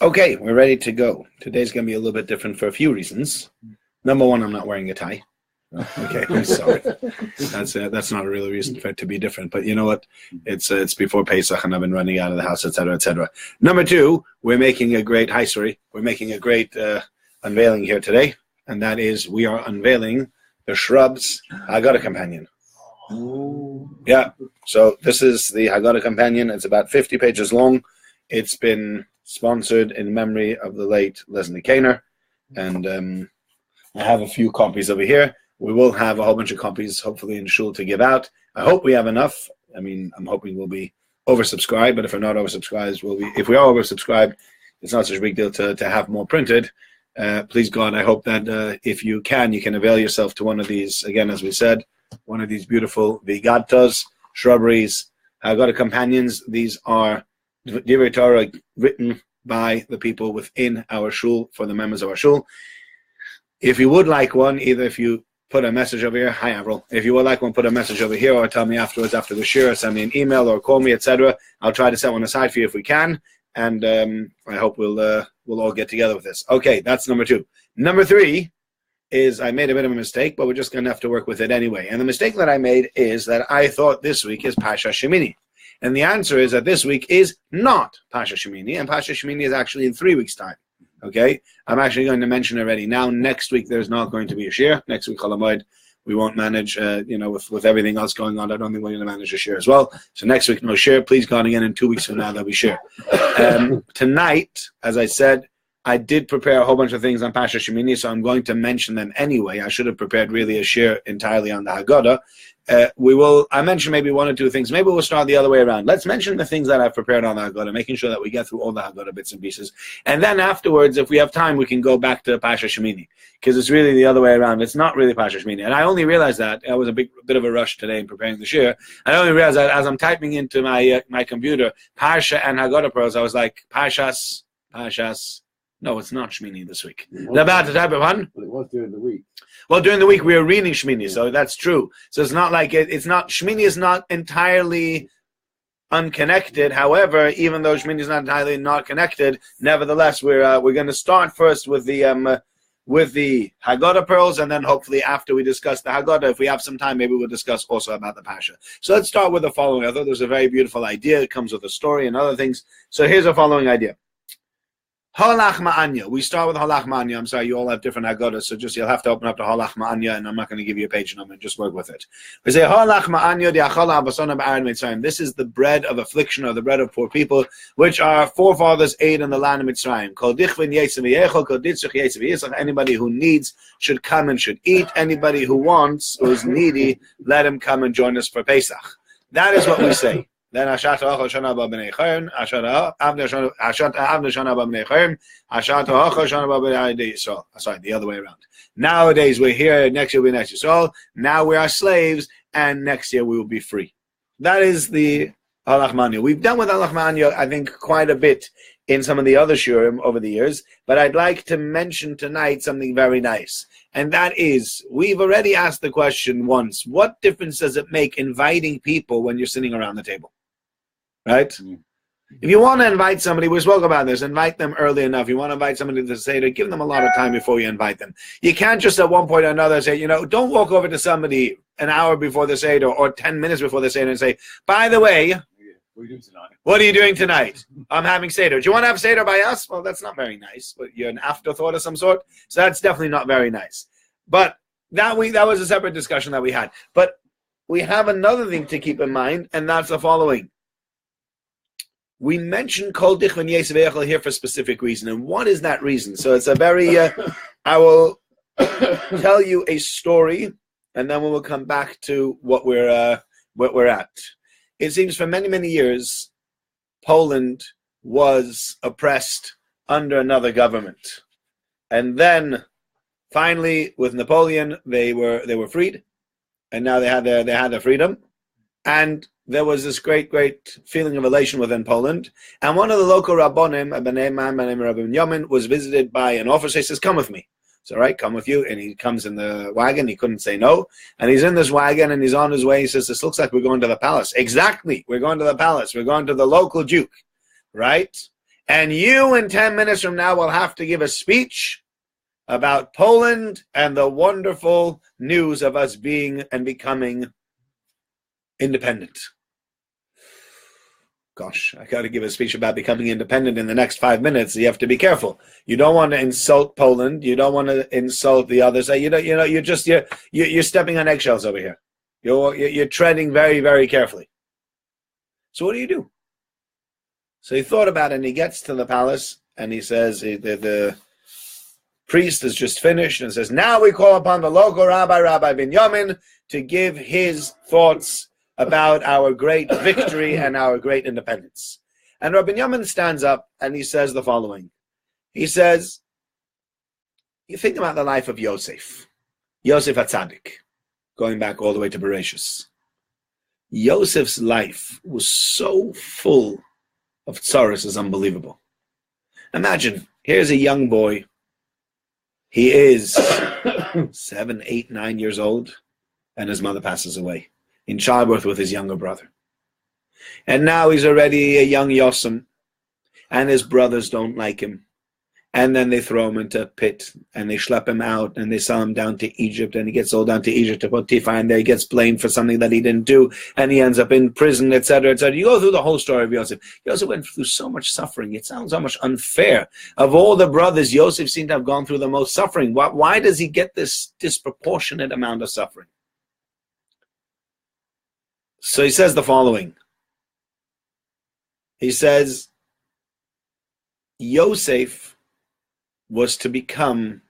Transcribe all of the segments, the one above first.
Okay, we're ready to go. Today's going to be a little bit different for a few reasons. Number one, I'm not wearing a tie. Okay, I'm sorry. That's not a real reason for it to be different. But you know what? It's before Pesach, and I've been running out of the house, etc., etc. Number two, we're making a great We're making a great unveiling here today, and that is we are unveiling the Shrubs Hagaddah Companion. Yeah. So this is the Hagaddah Companion. It's about 50 pages long. It's been sponsored in memory of the late Leslie Kainer, and I have a few copies over here. We will have a whole bunch of copies, hopefully, in Shul to give out. I hope we have enough. I mean, I'm hoping we'll be oversubscribed, but if we're not oversubscribed, we'll be. If we are oversubscribed, it's not such a big deal to have more printed. Please, God, I hope that if you can avail yourself to one of these, again, as we said, one of these beautiful vigattas, shrubberies, Hagaddah Companions. These are Divrei Torah written by the people within our shul, for the members of our shul. If you would like one, either if you put a message over here, hi Avril, if you would like one, put a message over here, or tell me afterwards after the shir, or send me an email, or call me, etc. I'll try to set one aside for you if we can, and I hope we'll all get together with this. Okay, that's number two. Number three is I made a bit of a mistake, but we're just going to have to work with it anyway. And the mistake that I made is that I thought this week is Pasha Shemini. And the answer is that this week is not Pasha Shemini, and Pasha Shemini is actually in 3 weeks' time. Okay? I'm actually going to mention already now, next week there's not going to be a shir. Next week, Chol Hamoed, we won't manage, with everything else going on, I don't think we're going to manage a shir as well. So next week, no shir. Please, God, again, in 2 weeks from now, there'll be shir. Tonight, as I said, I did prepare a whole bunch of things on Pasha Shemini, so I'm going to mention them anyway. I should have prepared really a shir entirely on the Hagaddah. I mentioned maybe one or two things. Maybe we'll start the other way around. Let's mention the things that I've prepared on the Hagaddah, making sure that we get through all the Hagaddah bits and pieces. And then afterwards, if we have time, we can go back to Pasha Shemini, because it's really the other way around. It's not really Pasha Shemini. And I only realized that. I was a bit of a rush today in preparing the shir. I only realized that as I'm typing into my computer, Pasha and Hagaddah Pearls, I was like, Pashas. No, it's not Shmini this week. They're about to type of one. But it was during the week. Well, during the week we were reading Shmini, so that's true. So it's not like it's not Shmini is not entirely unconnected. However, even though Shmini is not entirely not connected, nevertheless we're going to start first with the Hagaddah Pearls, and then hopefully after we discuss the Hagaddah, if we have some time, maybe we'll discuss also about the Pasha. So let's start with the following. I thought there's a very beautiful idea. It comes with a story and other things. So here's the following idea. Halach Ma'anya. We start with Halach Ma'anya. I'm sorry, you all have different Haggadahs, so you'll have to open up to Halach Ma'anya, and I'm not going to give you a page number, just work with it. We say Halach Ma'anya di'achala abasona ba'ared Mitzrayim. This is the bread of affliction, or the bread of poor people, which our forefathers ate in the land of Mitzrayim. Kol dichvin yetzav yechol, kol ditzich yetzav yisach. Anybody who needs should come and should eat. Anybody who wants, who is needy, let him come and join us for Pesach. That is what we say. Then Ashat Ha'achal Shana Ba B'nei Chayim, Ashat Ha'avne Shana Ba B'nei Chayim, Ashat Ha'achal Shana Ba B'nei Yisrael. Sorry, the other way around. Nowadays we're here, next year we'll be next Yisrael. Now we are slaves, and next year we will be free. That is the Halach Ma'anya. We've done with Halach Ma'anya, I think, quite a bit in some of the other shurim over the years, but I'd like to mention tonight something very nice. And that is, we've already asked the question once, what difference does it make inviting people when you're sitting around the table? Right? If you want to invite somebody, we spoke about this, invite them early enough. You want to invite somebody to the Seder, give them a lot of time before you invite them. You can't just at one point or another say, don't walk over to somebody an hour before the Seder or 10 minutes before the Seder and say, by the way, what are you doing tonight? I'm having Seder. Do you want to have Seder by us? Well, that's not very nice. But you're an afterthought of some sort. So that's definitely not very nice. But that was a separate discussion that we had. But we have another thing to keep in mind, and that's the following. We mentioned Kol Dichvan Yetzav Yechol here for a specific reason. And what is that reason? So it's a very, I will tell you a story, and then we will come back to what we're at. It seems for many, many years, Poland was oppressed under another government. And then finally, with Napoleon, they were freed. And now they had their freedom. And there was this great feeling of elation within Poland. And one of the local Rabbonim, a man by the name of Rabbi Yamin, was visited by an officer. He says, come with me. It's all right, come with you. And he comes in the wagon. He couldn't say no. And he's in this wagon and he's on his way. He says, this looks like we're going to the palace. Exactly. We're going to the palace. We're going to the local duke. Right? And you in 10 minutes from now will have to give a speech about Poland and the wonderful news of us being and becoming independent. Gosh, I got to give a speech about becoming independent in the next 5 minutes. You have to be careful. You don't want to insult Poland. You don't want to insult the others. You're stepping on eggshells over here. You're treading very, very carefully. So what do? So he thought about it, and he gets to the palace, and he says, the priest has just finished, and says, now we call upon the local Rabbi Binyamin, to give his thoughts about our great victory and our great independence. And Rabbi Binyamin stands up, and he says the following. He says, you think about the life of Yosef HaTzadik, going back all the way to Bereshis. Yosef's life was so full of tsaros is unbelievable. Imagine, here's a young boy. He is 7, 8, 9 years old, and his mother passes away in childbirth with his younger brother. And now he's already a young Yosem, and his brothers don't like him. And then they throw him into a pit, and they schlep him out, and they sell him down to Egypt, and he gets sold down to Egypt to Potiphar, and there he gets blamed for something that he didn't do, and he ends up in prison, etc., etc. You go through the whole story of Yosef. Yosef went through so much suffering. It sounds almost unfair. Of all the brothers, Yosef seemed to have gone through the most suffering. Why does he get this disproportionate amount of suffering? So he says the following. He says, Yosef was to become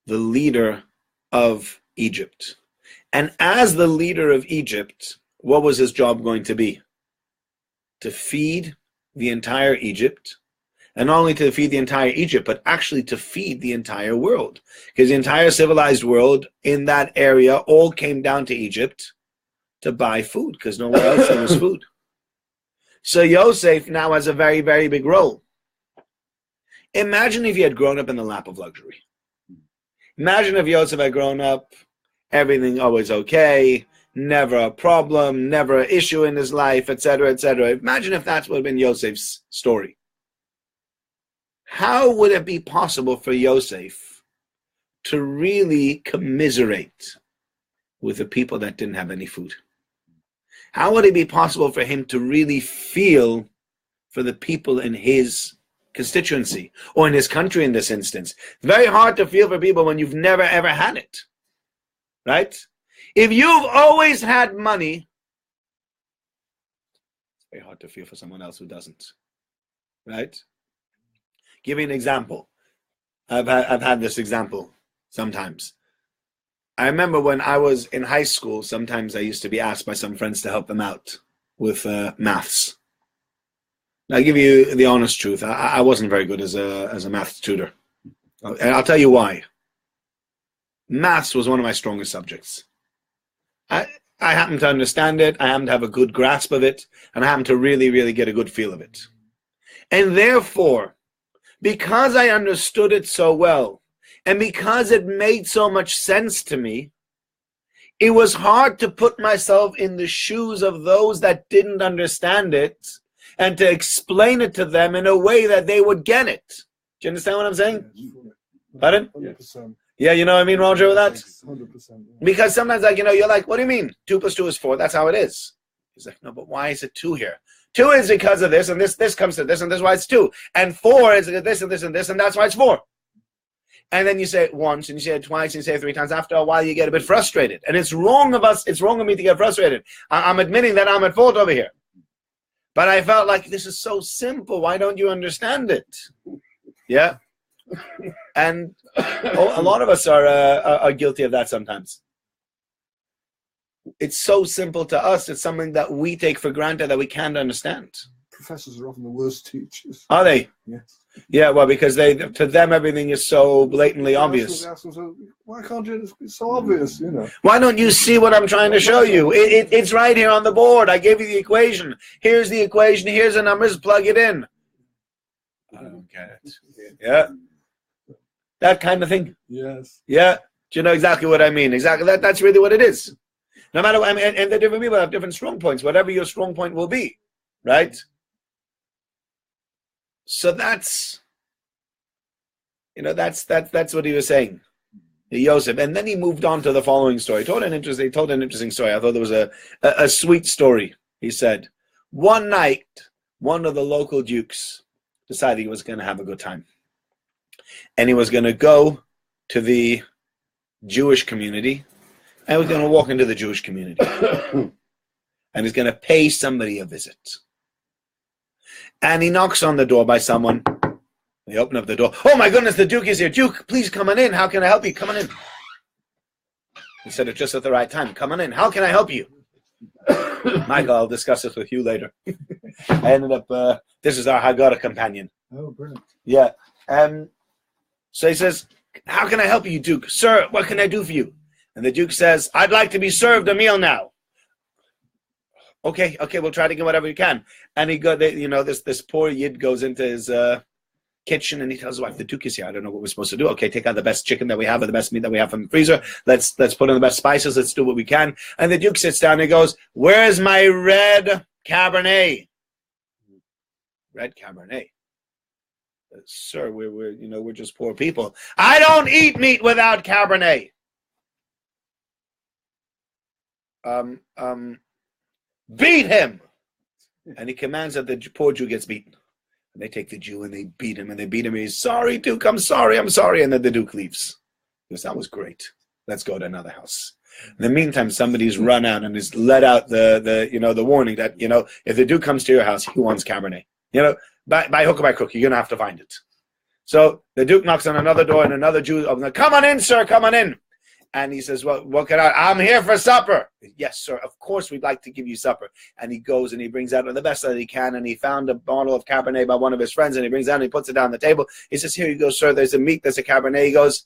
the leader of Egypt. And as the leader of Egypt, what was his job going to be? To feed the entire Egypt, and not only to feed the entire Egypt, but actually to feed the entire world. Because the entire civilized world in that area all came down to Egypt to buy food, because nowhere else there was food. So Yosef now has a very, very big role. Imagine if he had grown up in the lap of luxury. Imagine if Yosef had grown up, everything always okay, never a problem, never an issue in his life, etc., etc. Imagine if that's what had been Yosef's story. How would it be possible for Yosef to really commiserate with the people that didn't have any food? How would it be possible for him to really feel for the people in his constituency, or in his country in this instance? It's very hard to feel for people when you've never ever had it, right? If you've always had money, it's very hard to feel for someone else who doesn't, right? Give me an example. I've had this example sometimes. I remember when I was in high school, sometimes I used to be asked by some friends to help them out with maths. I'll give you the honest truth. I wasn't very good as a math tutor. And I'll tell you why. Maths was one of my strongest subjects. I happened to understand it. I happened to have a good grasp of it. And I happened to really, really get a good feel of it. And therefore, because I understood it so well, and because it made so much sense to me, it was hard to put myself in the shoes of those that didn't understand it, and to explain it to them in a way that they would get it. Do you understand what I'm saying? Pardon? 100%. Yeah, you know what I mean, Roger, with that? 100%. Yeah. Because sometimes, you're like, what do you mean? 2 + 2 is 4. That's how it is. He's like, no, but why is it 2 here? 2 is because of this, and this comes to this, and this is why it's 2. And 4 is this, and this, and this, and that's why it's 4. And then you say it once, and you say it twice, and you say it 3 times. After a while, you get a bit frustrated. And it's wrong of me to get frustrated. I'm admitting that I'm at fault over here. But I felt like, this is so simple. Why don't you understand it? Yeah. And a lot of us are guilty of that sometimes. It's so simple to us. It's something that we take for granted that we can't understand. Professors are often the worst teachers. Are they? Yes. Yeah, well, because to them everything is so blatantly obvious. Why can't you? It's so obvious, you know. Why don't you see what I'm trying to show you? It's right here on the board. I gave you the equation. Here's the equation. Here's the numbers. Plug it in. I don't get it. Yeah. That kind of thing. Yes. Yeah. Do you know exactly what I mean? Exactly. That's really what it is. No matter what, and the different people have different strong points, whatever your strong point will be, right? So that's what he was saying, Yosef. And then he moved on to the following story. He told an interesting story. I thought there was a sweet story. He said, one night, one of the local dukes decided he was going to have a good time. And he was going to go to the Jewish community, and he was going to walk into the Jewish community. And he's going to pay somebody a visit. And he knocks on the door by someone. They open up the door. Oh my goodness, the Duke is here. Duke, please come on in. How can I help you? Come on in. He said it just at the right time. Come on in. How can I help you? Michael, I'll discuss this with you later. I ended up, this is our Hagaddah companion. Oh, brilliant. Yeah. So he says, how can I help you, Duke? Sir, what can I do for you? And the Duke says, I'd like to be served a meal now. Okay, we'll try to get whatever you can. And he this poor Yid goes into his kitchen and he tells his wife, the Duke is here. I don't know what we're supposed to do. Okay, take out the best chicken that we have or the best meat that we have from the freezer. Let's put in the best spices. Let's do what we can. And the Duke sits down and he goes, where's my red Cabernet? Red Cabernet. Sir, we're just poor people. I don't eat meat without Cabernet. Beat him. And he commands that the poor Jew gets beaten. And they take the Jew and they beat him. And he's sorry, Duke, I'm sorry. And then the Duke leaves. He goes, that was great. Let's go to another house. In the meantime, somebody's run out and has let out the warning that, if the Duke comes to your house, he wants Cabernet. By hook or by crook, you're going to have to find it. So the Duke knocks on another door and another Jew opens, come on in, sir, come on in. And he says, well, what can I'm here for supper. Yes, sir, of course we'd like to give you supper. And he goes and he brings out the best that he can. And he found a bottle of Cabernet by one of his friends. And he brings it out and he puts it down on the table. He says, here you go, sir, there's a meat, there's a Cabernet. He goes,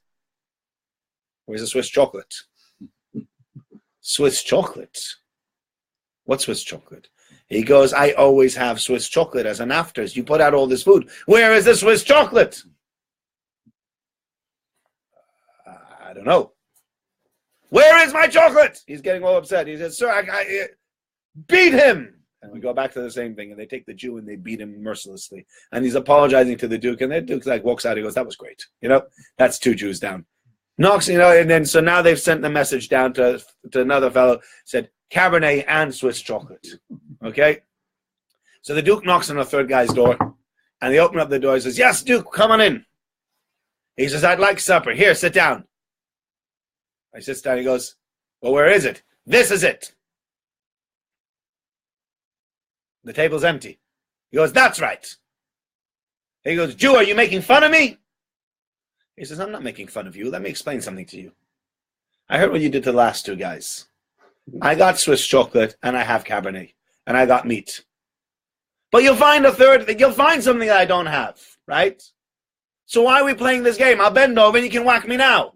where's the Swiss chocolate? Swiss chocolate? What Swiss chocolate? He goes, I always have Swiss chocolate as an afters. You put out all this food. Where is the Swiss chocolate? I don't know. Where is my chocolate? He's getting all upset. He says, sir, I beat him. And we go back to the same thing. And they take the Jew and they beat him mercilessly. And he's apologizing to the Duke. And the Duke walks out. He goes, that was great. That's 2 Jews down. Knocks, and then so now they've sent the message down to another fellow, said, Cabernet and Swiss chocolate. Okay? So the Duke knocks on the third guy's door. And they open up the door. He says, yes, Duke, come on in. He says, I'd like supper. Here, sit down. He sits down. He goes, well, where is it? This is it. The table's empty. He goes, that's right. He goes, Jew, are you making fun of me? He says, I'm not making fun of you. Let me explain something to you. I heard what you did to the last 2 guys. I got Swiss chocolate and I have Cabernet and I got meat. But you'll find something that I don't have, right? So why are we playing this game? I'll bend over and you can whack me now.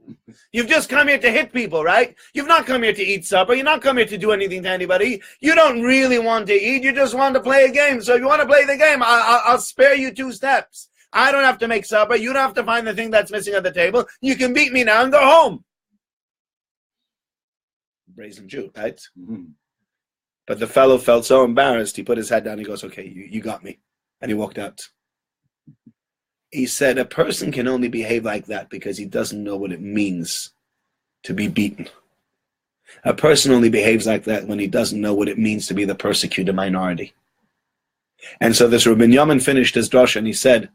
You've just come here to hit people, right? You've not come here to eat supper. You're not come here to do anything to anybody. You don't really want to eat. You just want to play a game. So if you want to play the game, I'll spare you 2 steps. I don't have to make supper. You don't have to find the thing that's missing at the table. You can beat me now and go home. Brazen Jew, right? Mm-hmm. But the fellow felt so embarrassed. He put his head down. He goes, okay, you got me. And he walked out. He said, a person can only behave like that because he doesn't know what it means to be beaten. A person only behaves like that when he doesn't know what it means to be the persecuted minority. And so this Rabbi Yamin finished his drasha and he said,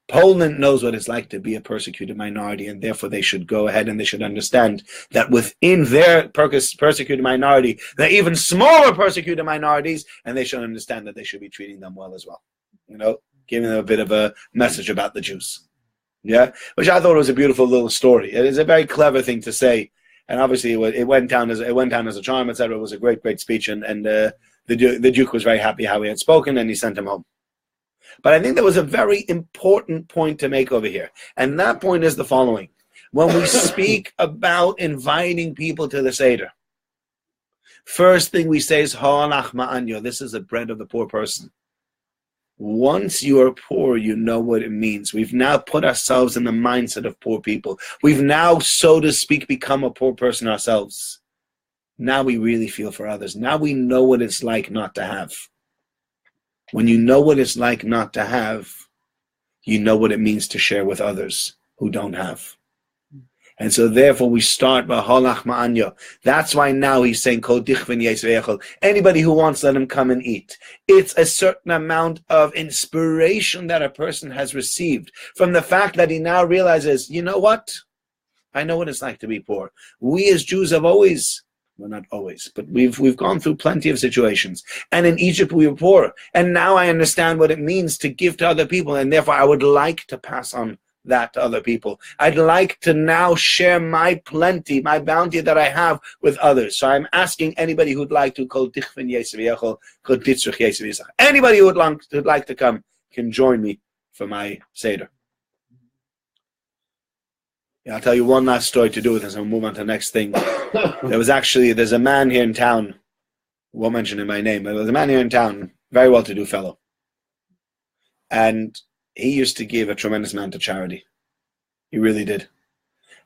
Poland knows what it's like to be a persecuted minority, and therefore they should go ahead and they should understand that within their persecuted minority, there are even smaller persecuted minorities, and they should understand that they should be treating them well as well. Giving them a bit of a message about the Jews. Yeah, which I thought was a beautiful little story. It is a very clever thing to say, and obviously it went down as a charm, etc. It was a great speech, and the Duke was very happy how he had spoken, and he sent him home. But I think there was a very important point to make over here. And that point is the following. When we speak about inviting people to the Seder, first thing we say is, Ha'alach ma'anyo. This is the bread of the poor person. Once you are poor, you know what it means. We've now put ourselves in the mindset of poor people. We've now, so to speak, become a poor person ourselves. Now we really feel for others. Now we know what it's like not to have. When you know what it's like not to have, you know what it means to share with others who don't have. And so therefore we start by Holach Ma'anya. That's why now he's saying, Kol dichvin yesveichel. Anybody who wants, let him come and eat. It's a certain amount of inspiration that a person has received from the fact that he now realizes, you know what? I know what it's like to be poor. We as Jews have always, well, not always, but we've gone through plenty of situations. And in Egypt we were poor. And now I understand what it means to give to other people. And therefore I would like to pass on that to other people. I'd like to now share my plenty, my bounty that I have with others. So I'm asking anybody who'd like to, anybody who'd like to come can join me for my Seder. Yeah, I'll tell you one last story to do with this and we'll move on to the next thing. There's a man here in town, I won't mention him by name, but there's a man here in town, very well-to-do fellow. And he used to give a tremendous amount to charity. He really did.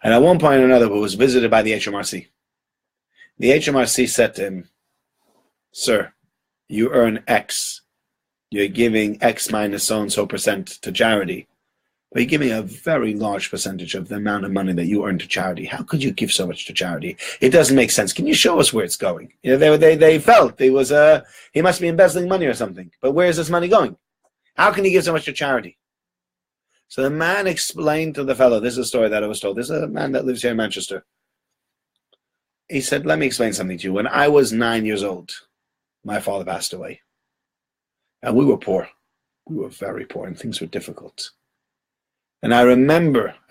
And at one point or another, he was visited by the HMRC. The HMRC said to him, "Sir, you earn X. You're giving X minus so-and-so percent to charity. But you're giving a very large percentage of the amount of money that you earn to charity. How could you give so much to charity? It doesn't make sense. Can you show us where it's going?" You know, they felt he must be embezzling money or something. But where is this money going? How can you give so much to charity? So the man explained to the fellow, this is a story that I was told. This is a man that lives here in Manchester. He said, let me explain something to you. When I was 9 years old, my father passed away. And we were poor. We were very poor and things were difficult. And I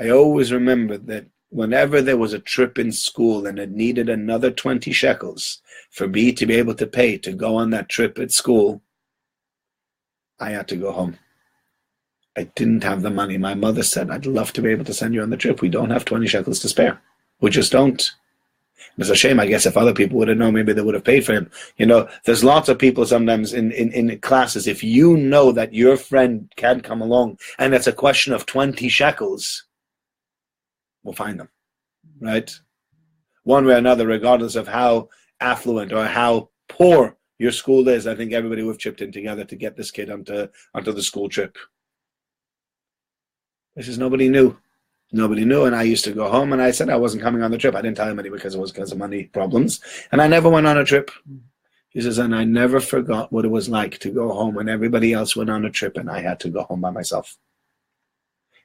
always remember that whenever there was a trip in school and it needed another 20 shekels for me to be able to pay to go on that trip at school, I had to go home. I didn't have the money. My mother said, I'd love to be able to send you on the trip. We don't have 20 shekels to spare. We just don't. It's a shame, I guess, if other people would have known, maybe they would have paid for him. You know, there's lots of people sometimes in classes, if you know that your friend can come along and it's a question of 20 shekels, we'll find them, right? One way or another, regardless of how affluent or how poor your school is, I think everybody would have chipped in together to get this kid onto the school trip. This is nobody knew. Nobody knew, and I used to go home, and I said I wasn't coming on the trip. I didn't tell anybody because it was because of money problems, and I never went on a trip. He says, and I never forgot what it was like to go home when everybody else went on a trip, and I had to go home by myself.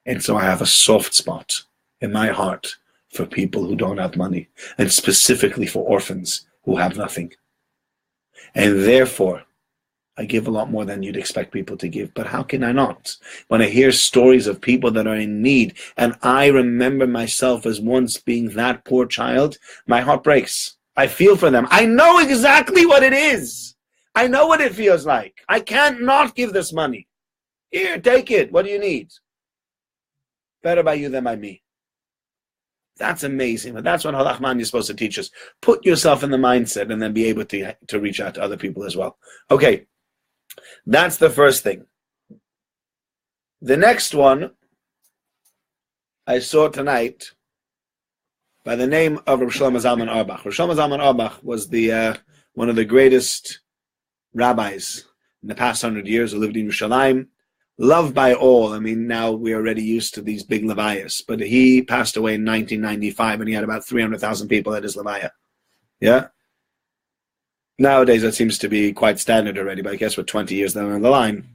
And so I have a soft spot in my heart for people who don't have money, and specifically for orphans who have nothing. And therefore, I give a lot more than you'd expect people to give. But how can I not? When I hear stories of people that are in need, and I remember myself as once being that poor child, my heart breaks. I feel for them. I know exactly what it is. I know what it feels like. I can't not give this money. Here, take it. What do you need? Better by you than by me. That's amazing. But that's what Halach Man is supposed to teach us. Put yourself in the mindset and then be able to reach out to other people as well. Okay. That's the first thing. The next one I saw tonight by the name of Rav Shlomo Zalman Auerbach. Rav Shlomo Zalman Auerbach was the one of the greatest rabbis in the past 100 years who lived in Yerushalayim, loved by all. I mean, now we're already used to these big levayas, but he passed away in 1995 and he had about 300,000 people at his levaya. Yeah? Nowadays, that seems to be quite standard already, but I guess we're 20 years down the line.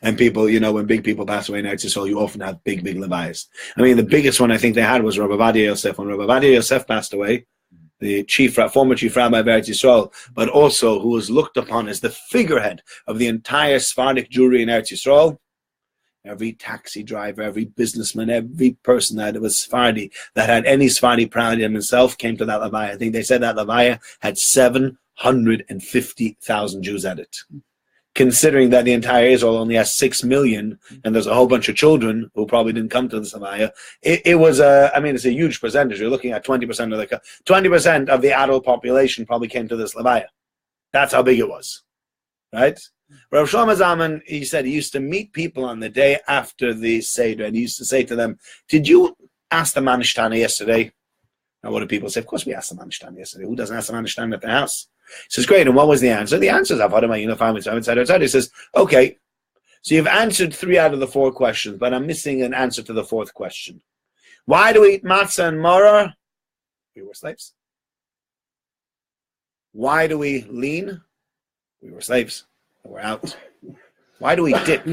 And people, you know, when big people pass away in Eretz Yisrael, you often have big levayas. I mean, the biggest one I think they had was Rabbi Ovadia Yosef. When Rabbi Ovadia Yosef passed away, the former chief rabbi of Eretz Yisrael, but also who was looked upon as the figurehead of the entire Sephardic Jewry in Eretz Yisrael, every taxi driver, every businessman, every person that was Sephardi, that had any Sephardi pride in himself, came to that levaya. I think they said that levaya had 750,000 Jews at it. Considering that the entire Israel only has 6 million, and there's a whole bunch of children who probably didn't come to the Levaya, it was it's a huge percentage. You're looking at 20% of the adult population probably came to this Levaya. That's how big it was, right? Rav Shlomo Zalman, he said he used to meet people on the day after the Seder, and he used to say to them, did you ask the Manishtana yesterday? Now, what do people say? Of course we asked the Manishtana yesterday. Who doesn't ask the Manishtana at the house? He says, great, and what was the answer? The answer is, I've had my uniform inside. He says, okay, So you've answered 3 out of the 4 questions, but I'm missing an answer to the 4th question. Why do we eat matzah and maror? We were slaves. Why do we lean? We were slaves. We're out. Why do we dip?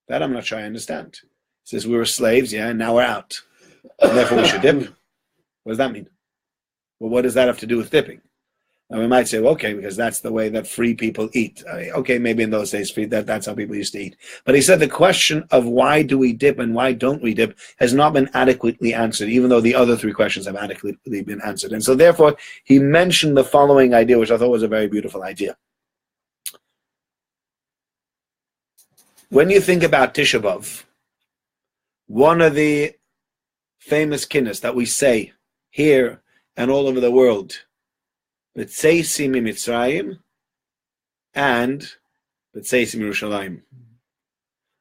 That I'm not sure I understand. It says we were slaves, yeah, and now we're out. And therefore we should dip. What does that mean? Well, what does that have to do with dipping? And we might say, well, okay, because that's the way that free people eat. Okay, maybe in those days, that's how people used to eat. But he said the question of why do we dip and why don't we dip has not been adequately answered, even though the other 3 questions have adequately been answered. And so therefore, he mentioned the following idea, which I thought was a very beautiful idea. When you think about Tisha B'Av, one of the famous kinnas that we say here and all over the world, B'tzeisi mi Mitzrayim and B'tzeisi mi Yerushalayim.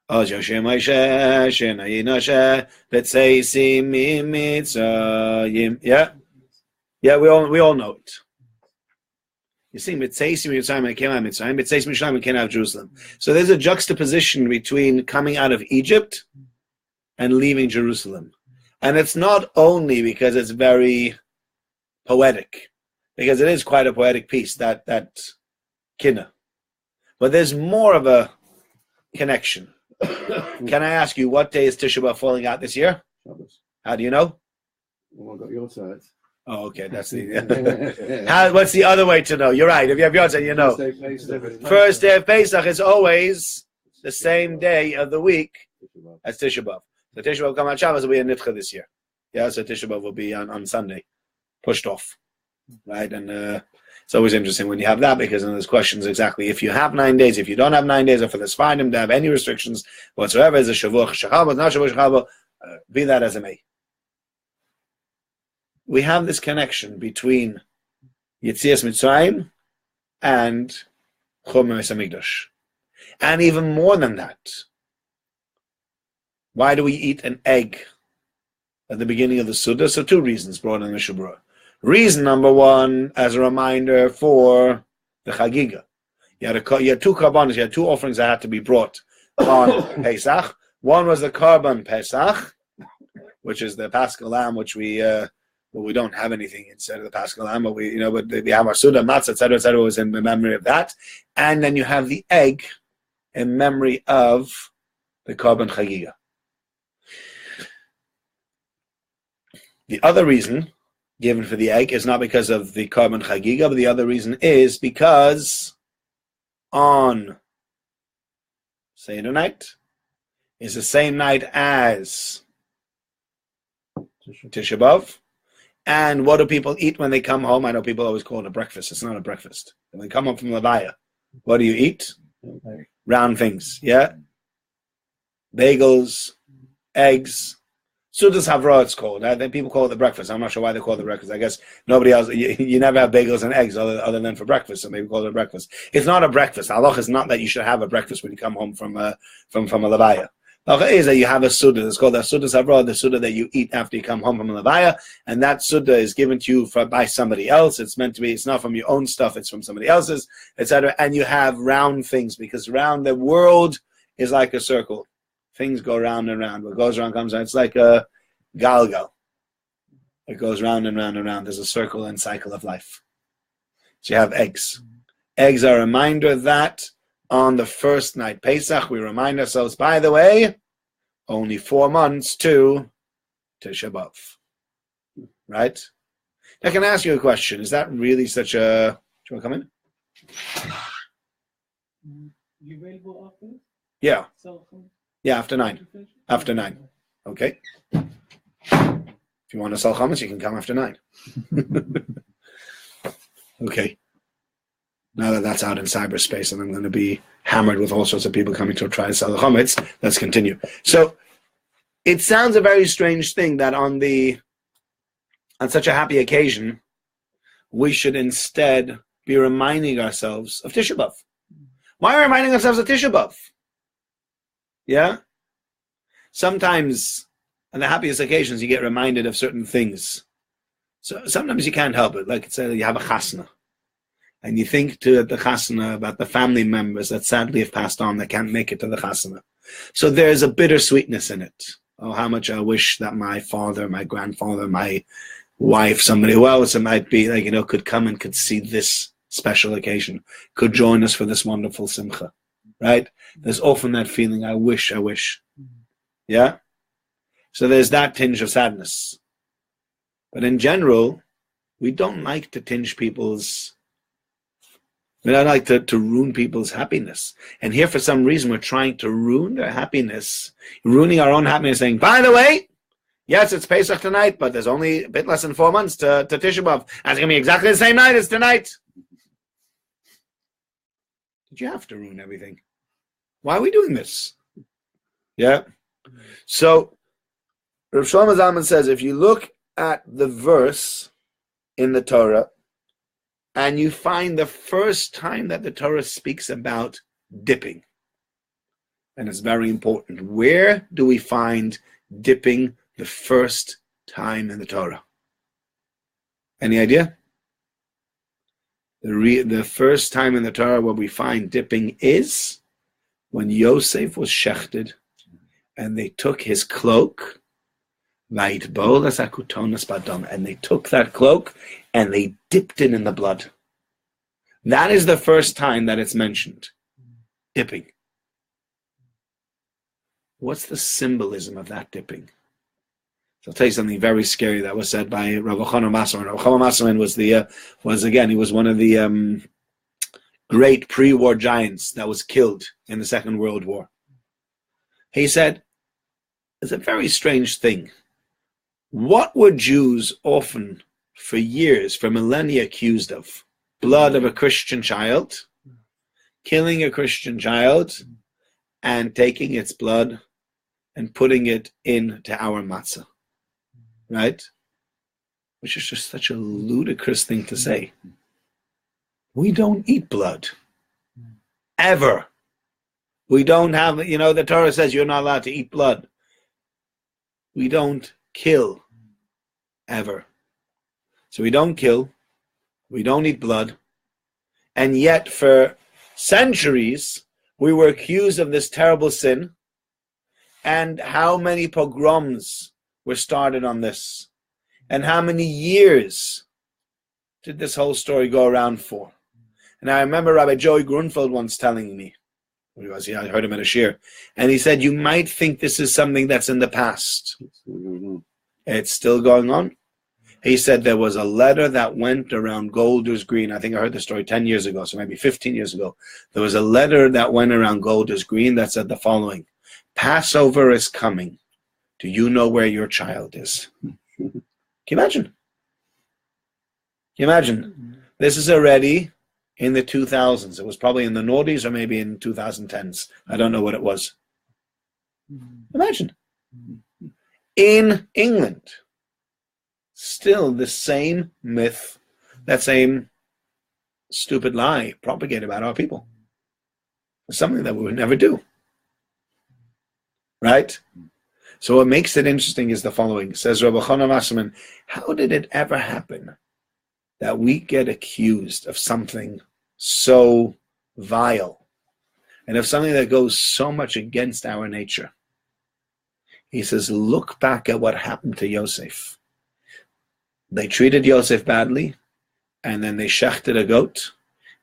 Oz Yoshem Moshe Shenayin Moshe B'tzeisi mi Mitzrayim. Yeah, we all know it. You see, B'tzeisi mi Mitzrayim and came out of Mitzrayim. B'tzeisi mi Yerushalayim and came out of Jerusalem. So there's a juxtaposition between coming out of Egypt and leaving Jerusalem, and it's not only because it's very poetic, because it is quite a poetic piece, that kinnah. But there's more of a connection. Can I ask you, what day is Tisha B'Av falling out this year? Shabbos. How do you know? Well, I got your side. Oh, okay, that's the... What's the other way to know? You're right, if you have your side, you know. First day of Pesach is always the same day of the week as Tisha B'Av. So Tisha B'Av come on Shabbos will be a nitcha this year. Yeah, so Tisha B'Av will be on Sunday, pushed off. Right, and it's always interesting when you have that, because then there's questions exactly if you have 9 days, if you don't have 9 days, or for the Sfardim to have any restrictions whatsoever, is a shavuot shechavot, not shavuot shechavot, be that as it may. We have this connection between Yetzias Mitzrayim and Churban Beis Hamikdash, and even more than that. Why do we eat an egg at the beginning of the Suda? So 2 reasons brought in the Shabura. Reason number 1, as a reminder for the Chagiga. You had 2 karbanos, you had 2 offerings that had to be brought on Pesach. One was the Karban Pesach, which is the Paschal Lamb, which we don't have anything instead of the Paschal Lamb, but we have our Suda, Matzah, etc., was in memory of that. And then you have the egg in memory of the Karban Chagiga. The other reason given for the egg is not because of the Karban Chagiga, but the other reason is because on Seder night is the same night as Tisha B'Av. And what do people eat when they come home? I know people always call it a breakfast. It's not a breakfast. When they come home from Levaya, what do you eat? Round things, yeah? Bagels, eggs. Sudas Havra, it's called. People call it the breakfast. I'm not sure why they call it the breakfast. I guess nobody else, you never have bagels and eggs other than for breakfast, so maybe call it a breakfast. It's not a breakfast. Allah is not that you should have a breakfast when you come home from a Levaya. Allah is that you have a Suda. It's called the Sudas Havra, the Suda that you eat after you come home from a Levaya, and that Suda is given to you by somebody else. It's meant to be, it's not from your own stuff, it's from somebody else's, etc. And you have round things, because round the world is like a circle. Things go round and round. What goes around comes around. It's like a galgal. It goes round and round and round. There's a circle and cycle of life. So you have eggs. Eggs are a reminder that on the first night, Pesach, we remind ourselves, by the way, only 4 months to Tisha B'Av. Right? Now, can I ask you a question? Is that really such a... Do you want to come in? You available after? Yeah. So, yeah, after 9. After 9. Okay. If you want to sell chametz, you can come after 9. Okay. Now that that's out in cyberspace and I'm going to be hammered with all sorts of people coming to try to sell the chametz, let's continue. So it sounds a very strange thing that on such a happy occasion, we should instead be reminding ourselves of Tisha B'Av. Why are we reminding ourselves of Tisha B'Av? Yeah? Sometimes on the happiest occasions, you get reminded of certain things. So sometimes you can't help it. Like say you have a chasna, and you think to the chasana about the family members that sadly have passed on that can't make it to the chasana. So there's a bittersweetness in it. Oh, how much I wish that my father, my grandfather, my wife, somebody else it might be, like, could come and could see this special occasion, could join us for this wonderful simcha, right? There's often that feeling, I wish. Yeah? So there's that tinge of sadness. But in general, we don't like to we don't like to ruin people's happiness. And here, for some reason, we're trying to ruin their happiness, ruining our own happiness, saying, by the way, yes, it's Pesach tonight, but there's only a bit less than 4 months to Tisha B'Av. And it's going to be exactly the same night as tonight. Did you have to ruin everything? Why are we doing this? Yeah. So, Rav Shlomo Zalman says, if you look at the verse in the Torah, and you find the first time that the Torah speaks about dipping, and it's very important. Where do we find dipping the first time in the Torah? Any idea? The first time in the Torah where we find dipping is when Yosef was shechted, and they took his cloak, and they took that cloak and they dipped it in the blood. That is the first time that it's mentioned. Dipping. What's the symbolism of that dipping? So I'll tell you something very scary that was said by Rav Chanan Masserman. Rav Chanan Masserman he was one of the great pre-war giants that was killed in the Second World War. He said, it's a very strange thing. What were Jews often, for years, for millennia, accused of? Blood of a Christian child, killing a Christian child, and taking its blood and putting it into our matzah. Right? Which is just such a ludicrous thing to say. We don't eat blood. Ever. We don't have, the Torah says you're not allowed to eat blood. We don't kill. Ever. So we don't kill. We don't eat blood. And yet for centuries, we were accused of this terrible sin. And how many pogroms were started on this? And how many years did this whole story go around for? And I remember Rabbi Joey Grunfeld once telling me, I heard him at a shir, and he said, you might think this is something that's in the past. It's still going on. He said there was a letter that went around Golders Green. I think I heard the story 10 years ago, so maybe 15 years ago. There was a letter that went around Golders Green that said the following: Passover is coming. Do you know where your child is? Can you imagine? Can you imagine? This is already in the 2000s. It was probably in the noughties or maybe in 2010s. I don't know what it was. Imagine. In England, still the same myth, that same stupid lie propagated about our people. It's something that we would never do. Right? So what makes it interesting is the following. Says Rabbi Chanan Masserman, how did it ever happen that we get accused of something so vile and of something that goes so much against our nature? He says, look back at what happened to Yosef. They treated Yosef badly, and then they shechted a goat,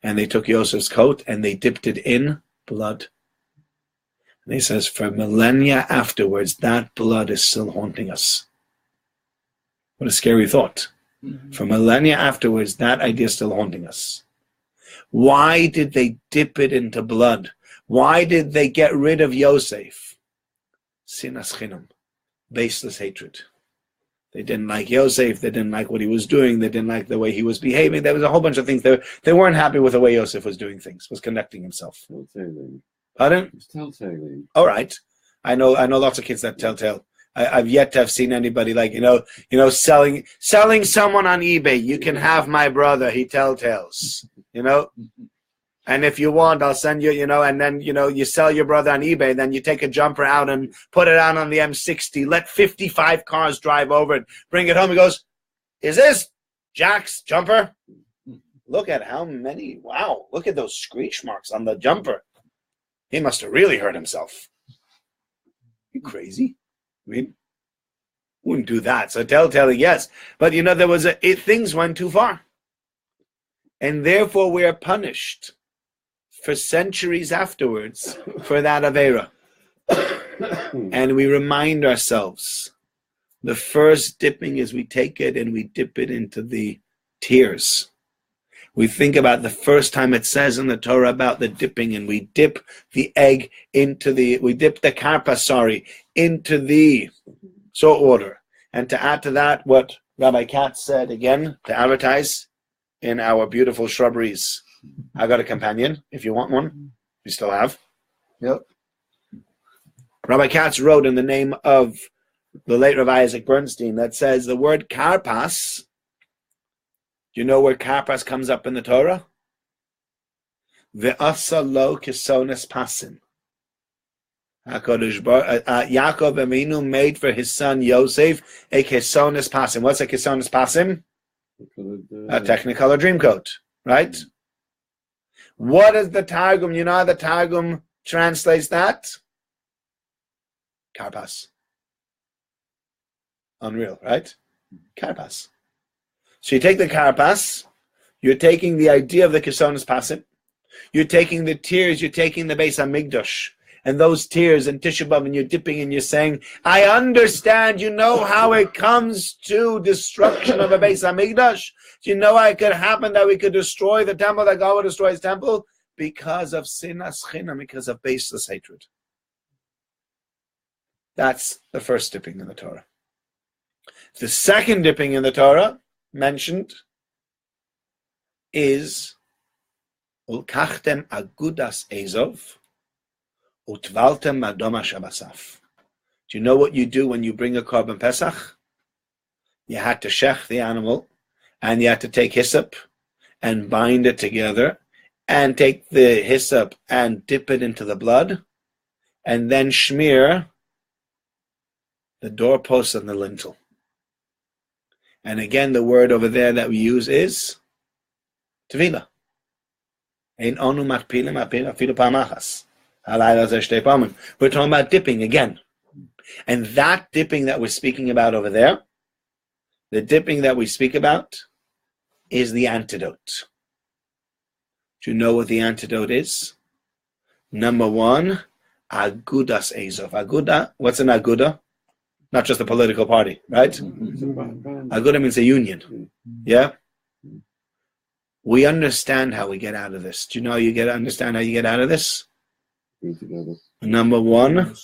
and they took Yosef's coat, and they dipped it in blood. And he says, for millennia afterwards, that blood is still haunting us. What a scary thought. Mm-hmm. For millennia afterwards, that idea is still haunting us. Why did they dip it into blood? Why did they get rid of Yosef? Sinas chinam, baseless hatred. They didn't like Yosef. They didn't like what he was doing. They didn't like the way he was behaving. There was a whole bunch of things. They weren't happy with the way Yosef was doing things, was conducting himself. Pardon? It's telltale. All right. I know lots of kids that telltale. I've yet to have seen anybody like, selling someone on eBay. You can have my brother. He telltales, And if you want, I'll send you, and then, you sell your brother on eBay. Then you take a jumper out and put it out on the M60. Let 55 cars drive over it. Bring it home. He goes, is this Jack's jumper? Look at how many, wow, look at those screech marks on the jumper. He must have really hurt himself. You crazy? I mean, wouldn't do that. So telltale, yes. But there was things went too far. And therefore we are punished for centuries afterwards for that Avera. And we remind ourselves, the first dipping is we take it and we dip it into the tears. We think about the first time it says in the Torah about the dipping, and we dip the egg we dip the karpa, into the salt water. And to add to that, what Rabbi Katz said again, to advertise in our beautiful shrubberies. I got a companion, if you want one. You still have. Yep. Rabbi Katz wrote in the name of the late Rabbi Isaac Bernstein that says the word karpas. Do you know where karpas comes up in the Torah? Ve'asa lo kisones pasim. Yaakov Avinu made for his son Yosef a kisones pasim. What's a kisones pasim? A Technicolor Dreamcoat, right? What is the Targum? You know how the Targum translates that? Karpas. Unreal, right? Karpas. So you take the karpas, you're taking the idea of the kisonis pasim, you're taking the tears, you're taking the Beis Hamikdash, and those tears and Tisha B'Av, and you're dipping and you're saying, I understand, you know how it comes to destruction of a Beis Hamikdash? Do you know how it could happen that we could destroy the temple, that God would destroy his temple? Because of sinas chinam, because of baseless hatred. That's the first dipping in the Torah. The second dipping in the Torah mentioned is Ulkachtem agudas Ezov utvaltem madoma shabasaf. Do you know what you do when you bring a korban pesach? You had to shech the animal, and you had to take hyssop and bind it together, and take the hyssop and dip it into the blood, and then smear the doorpost and the lintel. And again, the word over there that we use is tevila. Ein onu matpilim afilu pamachas. We're talking about dipping again. And that dipping that we're speaking about over there, the dipping that we speak about, is the antidote. Do you know what the antidote is? Number one, agudas Ezov. Aguda, what's an aguda? Not just a political party, right? Aguda means a union. Yeah? We understand how we get out of this. Do you know understand how you get out of this? Number one,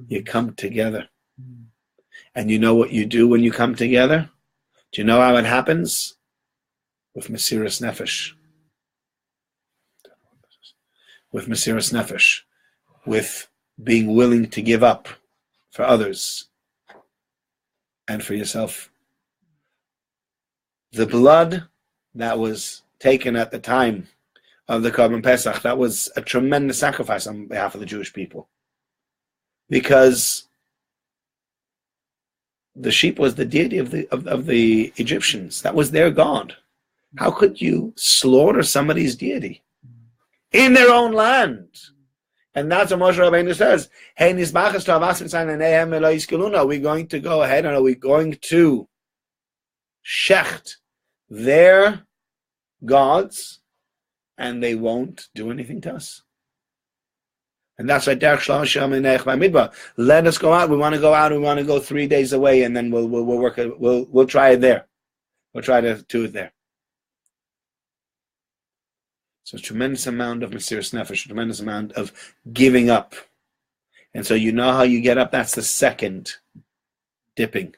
you come together. And you know what you do when you come together? Do you know how it happens? With Mesiras Nefesh. With Mesiras Nefesh. With being willing to give up for others and for yourself. The blood that was taken at the time of the Korban Pesach, that was a tremendous sacrifice on behalf of the Jewish people. Because the sheep was the deity of the Egyptians. That was their god. How could you slaughter somebody's deity in their own land? And that's what Moshe Rabbeinu says. Hey, are we going to go ahead and are we going to shecht their gods and they won't do anything to us? And that's why let us go out. We want to go out. We want to go 3 days away, and then we'll work it. We'll try it there. We'll try to do it there. So a tremendous amount of Mesiras Nefesh, a tremendous amount of giving up. And so you know how you get up? That's the second dipping.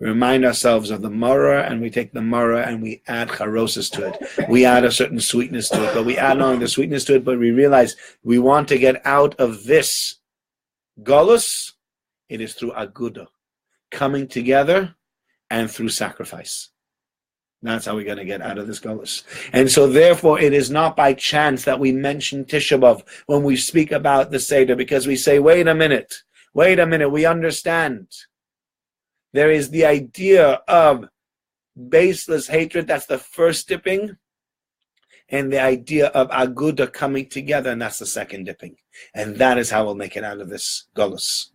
We remind ourselves of the maror, and we take the maror and we add charosis to it. We add a certain sweetness to it, but we add not only the sweetness to it, but we realize we want to get out of this golus. It is through aguda, coming together, and through sacrifice. That's how we're going to get out of this golus. And so therefore, it is not by chance that we mention Tisha B'Av when we speak about the Seder, because we say, wait a minute, we understand. There is the idea of baseless hatred. That's the first dipping. in the idea of Aguda coming together, and that's the second dipping. And that is how we'll make it out of this Golus.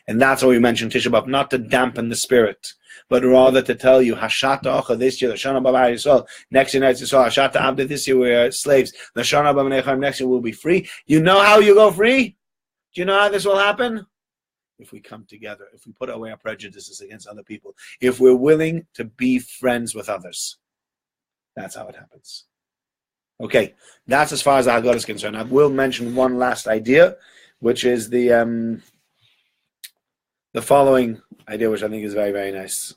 And that's why we mentioned Tisha B'Av, not to dampen the spirit, but rather to tell you, Hashata Ocha this year, Lashana B'Bar Yisrael, next year, Hashata Abda this year, we're slaves, Lashana B'Manecham, next year we'll be free. You know how you go free? Do you know how this will happen? If we come together, if we put away our prejudices against other people, if we're willing to be friends with others. That's how it happens. Okay, that's as far as Hagaddah is concerned. I will mention one last idea, which is the following idea, which I think is very, very nice.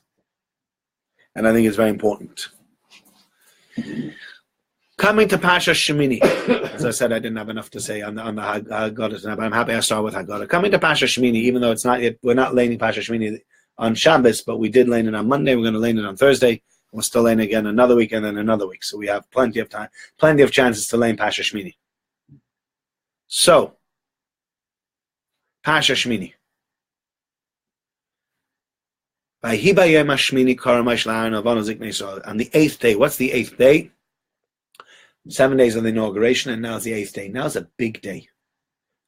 And I think it's very important. Coming to Pasha Shemini. As I said, I didn't have enough to say on the Hagaddah tonight, but I'm happy I start with Hagaddah. Coming to Pasha Shemini, even though it's not yet, we're not laning Pasha Shemini on Shabbos, but we did lane it on Monday. We're going to lane it on Thursday. We'll still lane again another week and then another week. So we have plenty of time, plenty of chances to lane Pasha Shemini. So, Pasha Shemini. On the 8th day, what's the 8th day? 7 days of the inauguration, and now it's the 8th day. Now it's a big day.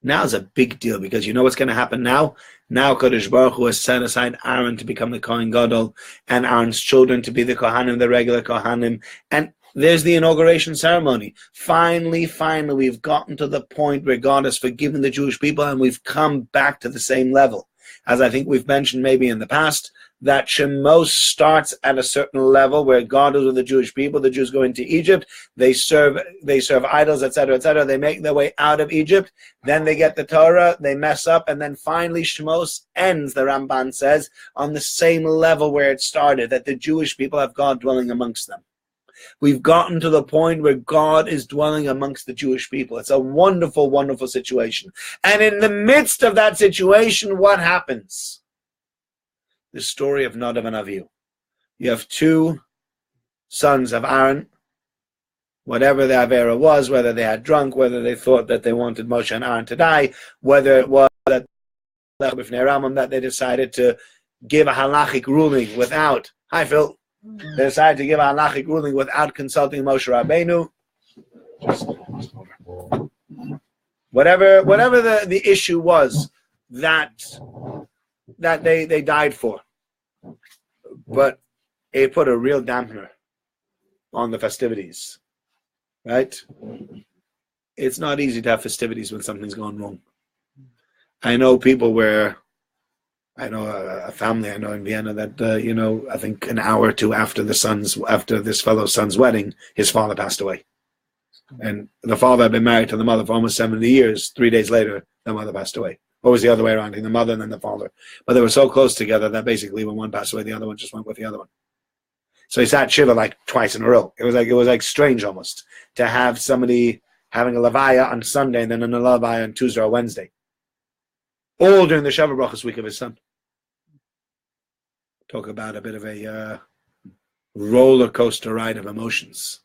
Now it's a big deal, because you know what's going to happen now? Now Kadosh Baruch Hu has set aside Aaron to become the Kohen Gadol, and Aaron's children to be the Kohanim, the regular Kohanim, and there's the inauguration ceremony. Finally, we've gotten to the point where God has forgiven the Jewish people, and we've come back to the same level. As I think we've mentioned maybe in the past, that Shemos starts at a certain level where God is with the Jewish people. The Jews go into Egypt, they serve idols, etc., etc. They make their way out of Egypt, then they get the Torah, they mess up, and then finally Shemos ends, the Ramban says, on the same level where it started, that the Jewish people have God dwelling amongst them. We've gotten to the point where God is dwelling amongst the Jewish people. It's a wonderful, wonderful situation. And in the midst of that situation, what happens? The story of Nadav and Avihu. You have two sons of Aaron, whatever the Avera was, whether they had drunk, whether they thought that they wanted Moshe and Aaron to die, whether it was that they decided to give a halachic ruling without, hi Phil, they decided to give a halachic ruling without consulting Moshe Rabbeinu. Whatever the issue was that they died for. But it put a real dampener on the festivities. Right? It's not easy to have festivities when something's gone wrong. I know people where, I know a family I know in Vienna that, I think an hour or two after this fellow's son's wedding, his father passed away. And the father had been married to the mother for almost 70 years. 3 days later, the mother passed away. Or was the other way around, the mother and then the father. But they were so close together that basically when one passed away, the other one just went with the other one. So he sat Shiva like twice in a row. It was like strange almost to have somebody having a Levaya on Sunday and then a Levaya on Tuesday or Wednesday. All during the Shabbat Brachos week of his son. Talk about a bit of a roller coaster ride of emotions.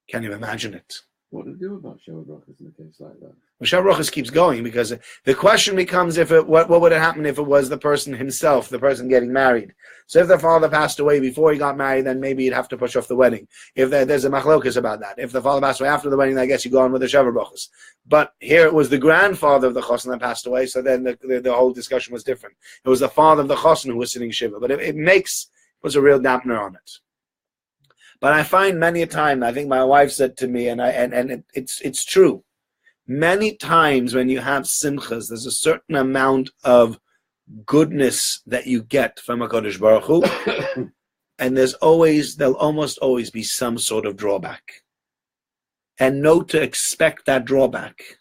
Can't even imagine it. What to do about Shabbat Brachos in a case like that? Well, Shabbat Brachos keeps going, because the question becomes what would have happened if it was the person himself, the person getting married. So if the father passed away before he got married, then maybe you'd have to push off the wedding. If there's a machlokas about that. If the father passed away after the wedding, I guess you go on with the Shabbat Brachos. But here it was the grandfather of the chosn that passed away, so then the whole discussion was different. It was the father of the chosn who was sitting Shiva, but it was a real dampener on it. But I find many a time, I think my wife said to me, and it's true, many times when you have simchas, there's a certain amount of goodness that you get from HaKadosh Baruch Hu, and there'll almost always be some sort of drawback. And know to expect that drawback,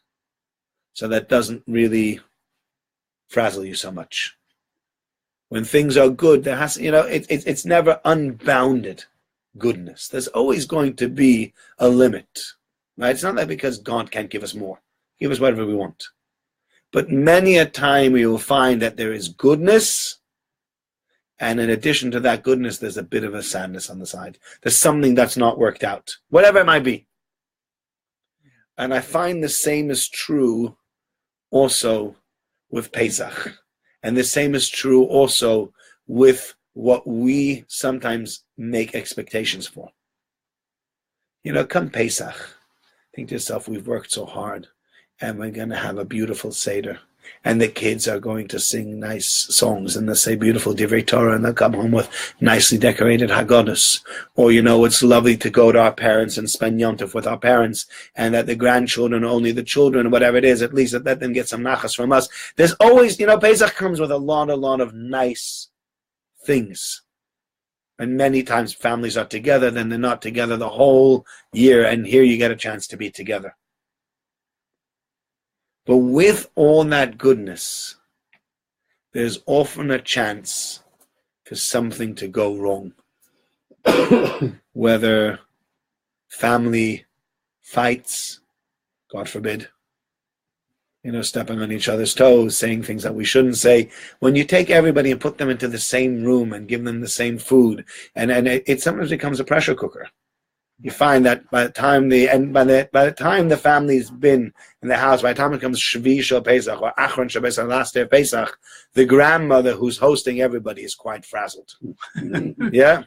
so that doesn't really frazzle you so much. When things are good, there has, it's never unbounded goodness. There's always going to be a limit. Right? It's not that because God can't give us more. Give us whatever we want. But many a time we will find that there is goodness, and in addition to that goodness, there's a bit of a sadness on the side. There's something that's not worked out, whatever it might be. And I find the same is true also with Pesach. And the same is true also with what we sometimes make expectations for. Come Pesach, Think to yourself, we've worked so hard, and we're going to have a beautiful Seder. And the kids are going to sing nice songs, and they'll say beautiful Divrei Torah, and they'll come home with nicely decorated Haggadahs. Or, it's lovely to go to our parents and spend Yom Tov with our parents, and that the grandchildren, only the children, whatever it is, at least let them get some nachas from us. There's always, Pesach comes with a lot of nice things. And many times families are together, then they're not together the whole year, and here you get a chance to be together. But with all that goodness, there's often a chance for something to go wrong. Whether family fights, God forbid, stepping on each other's toes, saying things that we shouldn't say. When you take everybody and put them into the same room and give them the same food, and it sometimes becomes a pressure cooker. You find that by the time the family's been in the house, by the time it comes Shvi Shel Pesach or Achron Shel Pesach, last day of Pesach, the grandmother who's hosting everybody is quite frazzled. Yeah?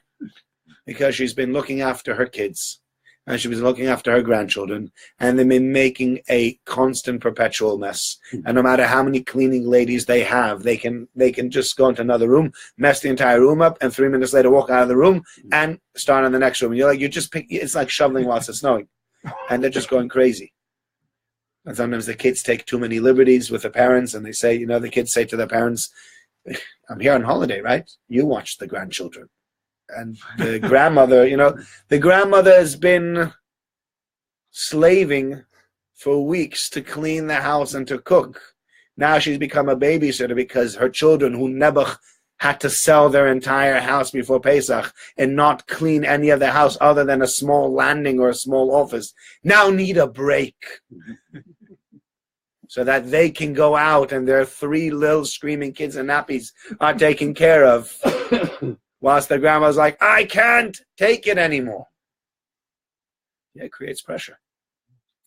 Because she's been looking after her kids, and she was looking after her grandchildren, and they've been making a constant, perpetual mess. And no matter how many cleaning ladies they have, they can just go into another room, mess the entire room up, and 3 minutes later walk out of the room and start in the next room. And it's like shoveling whilst it's snowing, and they're just going crazy. And sometimes the kids take too many liberties with the parents, and they say, the kids say to their parents, "I'm here on holiday, right? You watch the grandchildren." And the grandmother, the grandmother has been slaving for weeks to clean the house and to cook. Now she's become a babysitter because her children, who Nebuch had to sell their entire house before Pesach and not clean any of the house other than a small landing or a small office, now need a break. So that they can go out and their 3 little screaming kids in nappies are taken care of. Whilst the grandma's like, I can't take it anymore. Yeah, it creates pressure.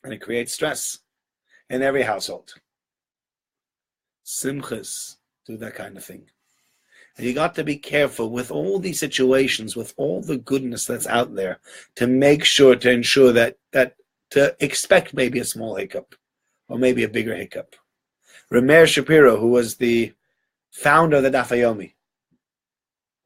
And it creates stress in every household. Simchas do that kind of thing. And you got to be careful with all these situations, with all the goodness that's out there, to ensure that to expect maybe a small hiccup or maybe a bigger hiccup. Rameir Shapiro, who was the founder of the Daf Yomi,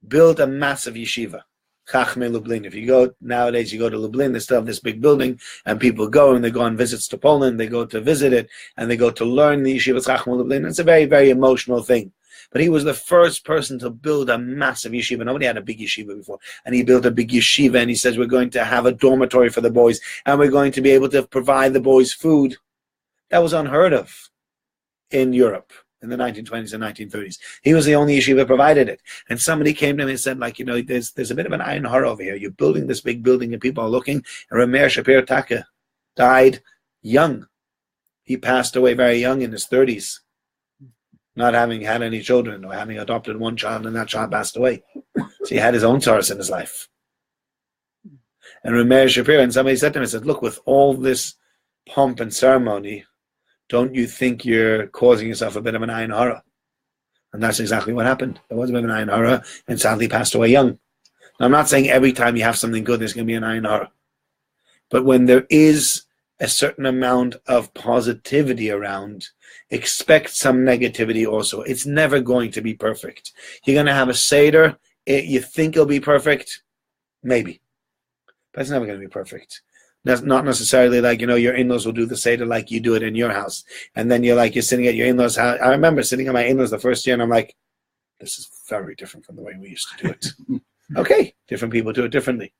built a massive yeshiva, Chachmei Lublin. If you go nowadays, you go to Lublin, they still have this big building, and people go and they go on visits to Poland. They go to visit it, and they go to learn the yeshiva Chachmei Lublin. It's a very, very emotional thing. But he was the first person to build a massive yeshiva. Nobody had a big yeshiva before, and he built a big yeshiva. And he says, we're going to have a dormitory for the boys, and we're going to be able to provide the boys food. That was unheard of in Europe in the 1920s and 1930s. He was the only yeshiva that provided it. And somebody came to him and said, there's a bit of an iron horror over here. You're building this big building and people are looking. And Rameir Shapiro Taka died young. He passed away very young in his 30s, not having had any children or having adopted one child, and that child passed away. So he had his own sorrows in his life. And Rameir Shapiro, and somebody said to him, look, with all this pomp and ceremony, don't you think you're causing yourself a bit of an ayin hara? And that's exactly what happened. There was a bit of an ayin hara, and sadly passed away young. Now, I'm not saying every time you have something good, there's going to be an ayin hara. But when there is a certain amount of positivity around, expect some negativity also. It's never going to be perfect. You're going to have a Seder. You think it'll be perfect? Maybe. But it's never going to be perfect. That's not necessarily like, your in-laws will do the Seder like you do it in your house. And then you're sitting at your in-laws' house. I remember sitting at my in-laws the first year, and I'm like, this is very different from the way we used to do it. Okay, different people do it differently.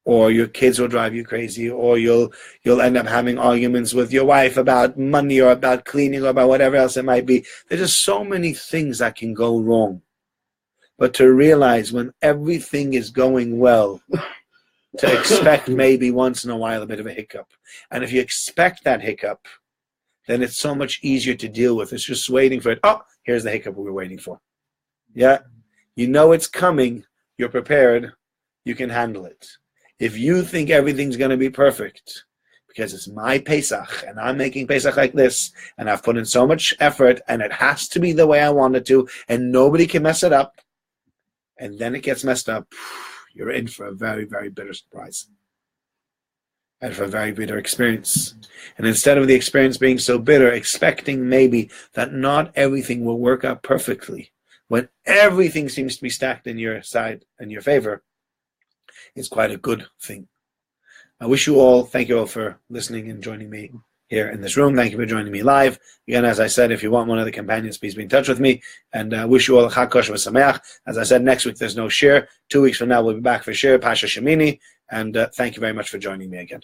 Or your kids will drive you crazy, or you'll end up having arguments with your wife about money or about cleaning or about whatever else it might be. There's just so many things that can go wrong. But to realize when everything is going well, to expect maybe once in a while a bit of a hiccup. And if you expect that hiccup, then it's so much easier to deal with. It's just waiting for it. Oh, here's the hiccup we were waiting for. Yeah? You know it's coming. You're prepared. You can handle it. If you think everything's going to be perfect, because it's my Pesach, and I'm making Pesach like this, and I've put in so much effort, and it has to be the way I want it to, and nobody can mess it up, and then it gets messed up, you're in for a very, very bitter surprise. out of a very bitter experience. And instead of the experience being so bitter, expecting maybe that not everything will work out perfectly, when everything seems to be stacked in your side and your favor, is quite a good thing. I wish you all, thank you all for listening and joining me here in this room. Thank you for joining me live. Again, as I said, if you want one of the companions, please be in touch with me. And wish you all a Chag Kosher V'Sameach. As I said, next week there's no shir. 2 weeks from now we'll be back for shir, Pasha Shemini. And thank you very much for joining me again.